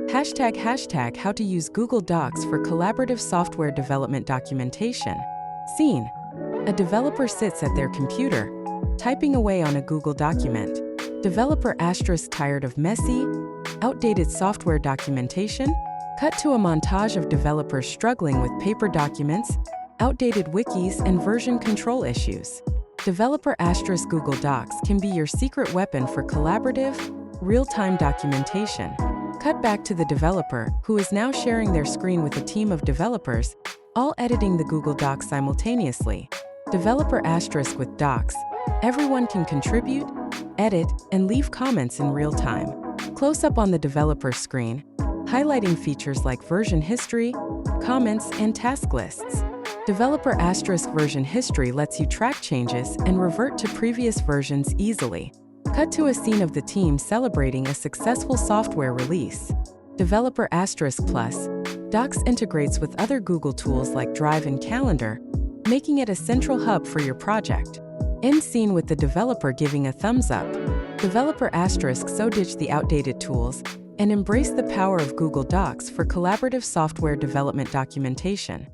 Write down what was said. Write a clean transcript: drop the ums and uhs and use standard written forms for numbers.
Hashtag how to use Google Docs for collaborative software development documentation. Scene: a developer sits at their computer, typing away on a Google document. Developer * tired of messy, outdated software documentation? Cut to a montage of developers struggling with paper documents, outdated wikis, and version control issues. Developer * Google Docs can be your secret weapon for collaborative, real-time documentation. Cut back to the developer, who is now sharing their screen with a team of developers, all editing the Google Docs simultaneously. Developer * with Docs: everyone can contribute, edit, and leave comments in real time. Close up on the developer screen, highlighting features like version history, comments, and task lists. Developer * version history lets you track changes and revert to previous versions easily. Cut to a scene of the team celebrating a successful software release. Developer * Docs integrates with other Google tools like Drive and Calendar, making it a central hub for your project. End scene with the developer giving a thumbs up. Developer * so ditch the outdated tools and embrace the power of Google Docs for collaborative software development documentation.